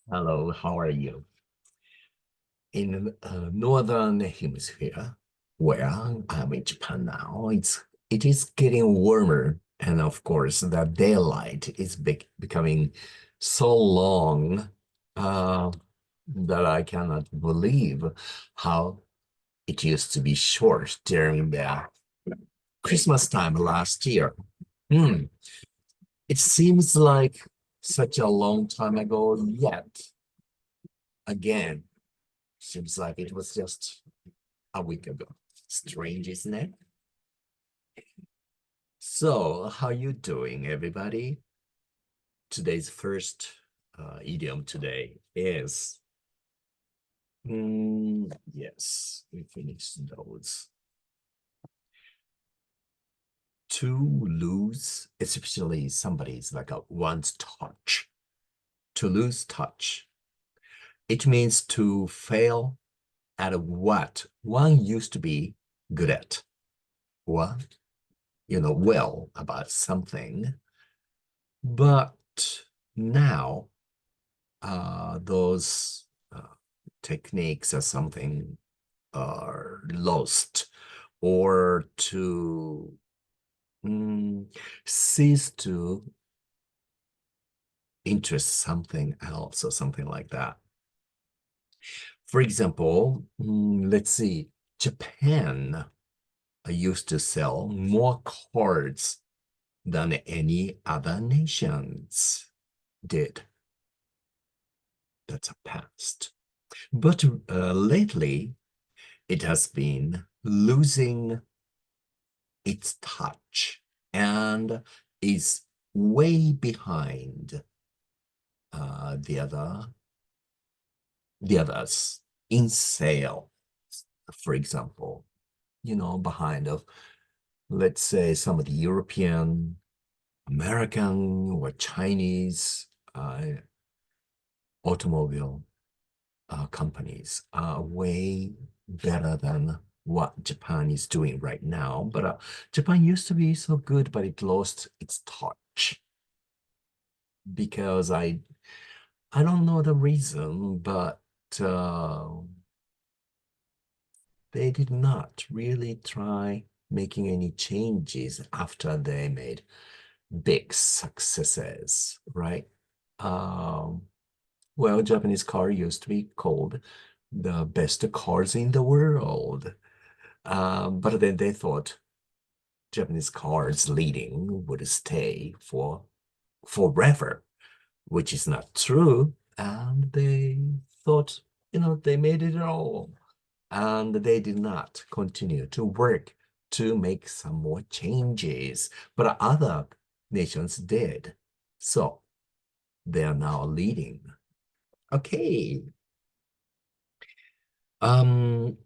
Hello, how are you? In the northern hemisphere, where I'm in Japan now, it is getting warmer, and of course, the daylight is becoming so long uh, that I cannot believe how it used to be short during the Christmas time last year. Hmm. It seems like such a long time ago, yet again, seems like it was just a week ago. Strange, isn't it? So, how you doing, everybody? Today's first idiom today is, yes, we finished those. To lose, especially somebody's like a one's touch. To lose touch. It means to fail at what one used to be good at. What well about something. But now, those techniques or something are lost or to cease to interest something else or something like that. For example, let's see, Japan used to sell more cards than any other nations did. That's a past. But lately, it has been losing its touch and is way behind the others in sale. For example, behind of, let's say, some of the European, American, or Chinese automobile companies are way better than what Japan is doing right now. But Japan used to be so good, but it lost its touch because I don't know the reason, but uh, they did not really try making any changes after they made big successes, right? Um, well, Japanese car used to be called the best cars in the world. But then they thought Japanese cars leading would stay for forever, which is not true. And they thought, they made it all. And they did not continue to work to make some more changes. But other nations did. So they are now leading. Okay. Um,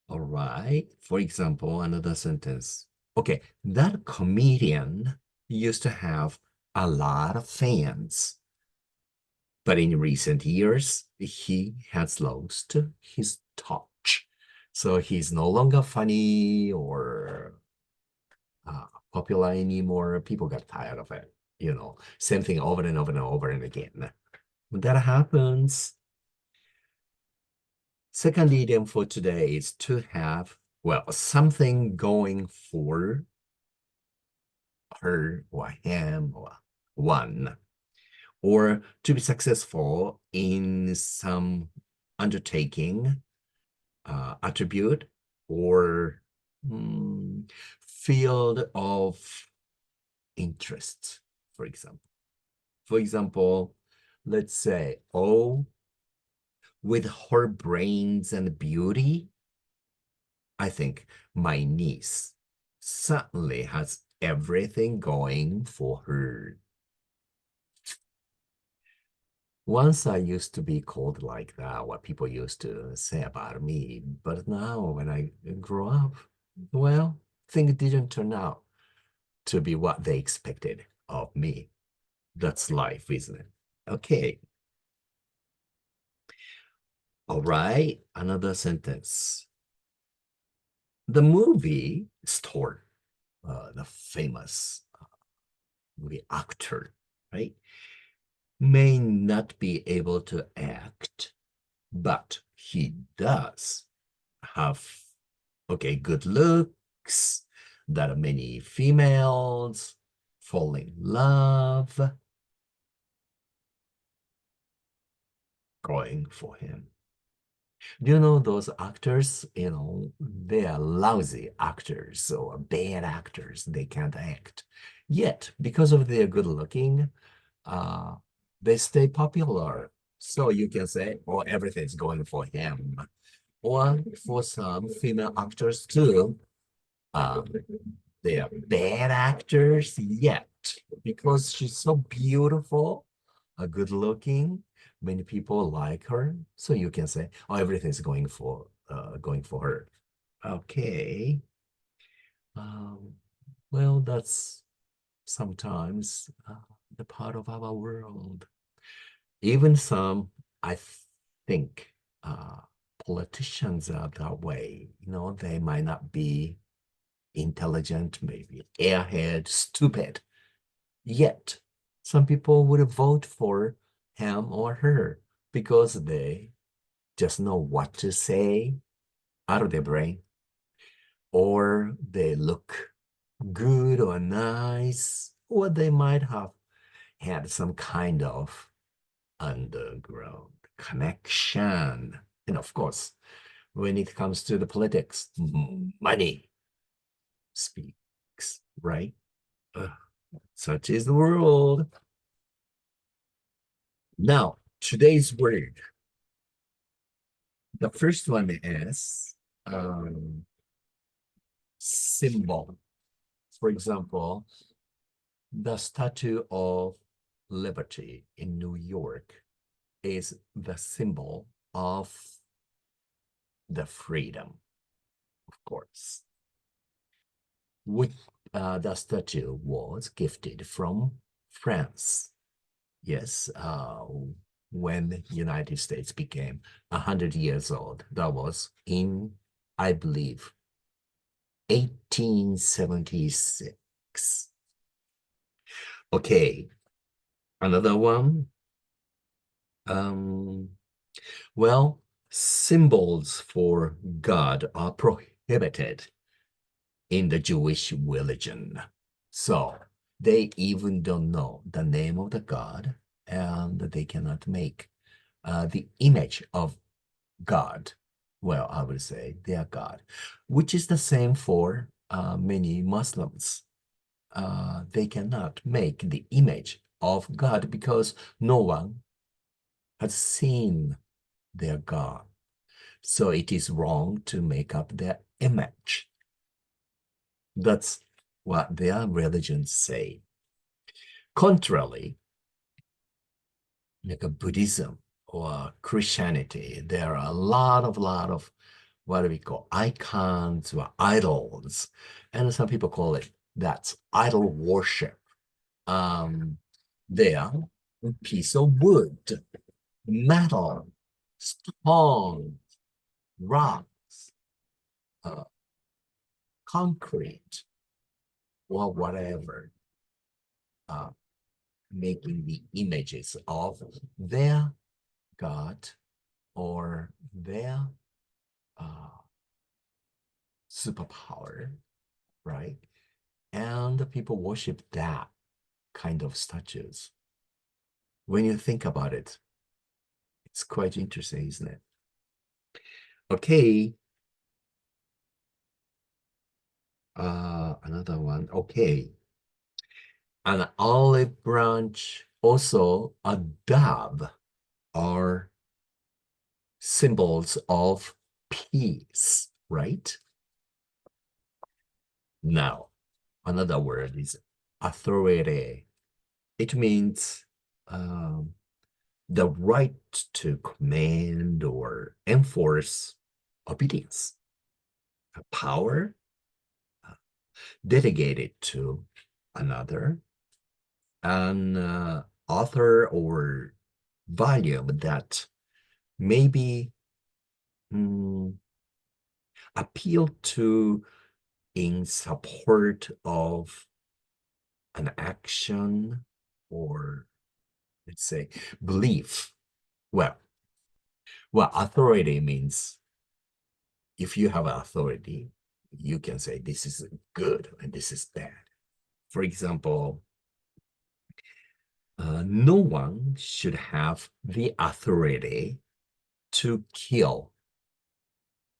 all right. For example, another sentence. Okay, that comedian used to have a lot of fans, but in recent years, he has lost his touch. So he's no longer funny or popular anymore. People got tired of it. Same thing over and over and over and again. When that happens, second idiom for today is to have, well, something going for her or him or one, or to be successful in some undertaking, attribute, or field of interest, for example. For example, let's say, oh, with her brains and beauty, I think my niece certainly has everything going for her. Once I used to be called like that, what people used to say about me. But now when I grow up, well, things didn't turn out to be what they expected of me. That's life, isn't it? Okay. All right. Another sentence. The movie star, the famous movie actor, right? may not be able to act, but he does have, okay, good looks that many females fall in love going for him. Do you know those actors? They are lousy actors or bad actors. They can't act. Yet, because of their good looking, uh, they stay popular. So you can say, oh, everything's going for him. Or for some female actors too, um, they are bad actors, yet because she's so beautiful, good looking, many people like her. So you can say, oh, everything's going for her. Okay. Um, well, that's sometimes the part of our world. Even some, I think, politicians are that way. They might not be intelligent, maybe airhead, stupid. Yet, some people would vote for him or her because they just know what to say out of their brain, or they look good or nice, or they might have had some kind of underground connection. And of course, when it comes to the politics, money speaks, right? Ugh, such is the world. Now, today's word. The first one is symbol. For example, the Statue of Liberty in New York is the symbol of the freedom, of course. Which the statue was gifted from France. Yes, when the United States became 100 years old. That was in, I believe, 1876. Okay, another one. Um, well, symbols for God are prohibited in the Jewish religion. So they even don't know the name of the God, and they cannot make the image of God. Well, I would say their God, which is the same for many Muslims. They cannot make the image of God because no one has seen their God. So it is wrong to make up their image. That's what their religions say. Contrarily, like a Buddhism or Christianity, there are a lot of what do we call icons or idols, and some people call it that's idol worship. They are a piece of wood, metal, stone, rocks, uh, concrete, or whatever, uh, making the images of their God or their uh, superpower, right? And the people worship that kind of statues. When you think about it, it's quite interesting, isn't it? Okay. Another one. Okay. An olive branch, also a dove, are symbols of peace, right? Now, another word is authority. It means the right to command or enforce obedience, a power delegated to another, an author or volume that maybe appeal to in support of an action or say belief. Well, authority means if you have authority, you can say this is good and this is bad. For example, no one should have the authority to kill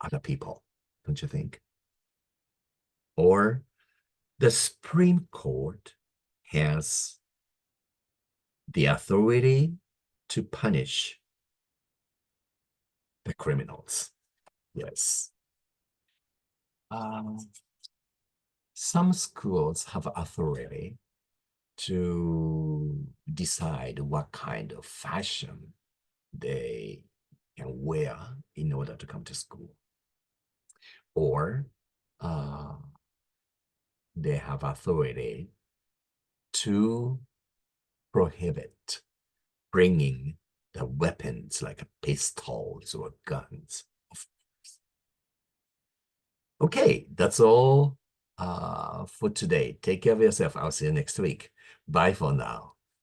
other people, don't you think? Or the Supreme Court has the authority to punish the criminals. Yes. Some schools have authority to decide what kind of fashion they can wear in order to come to school. Or they have authority to prohibit bringing the weapons like pistols or guns. Okay, that's all for today. Take care of yourself. I'll see you next week. Bye for now.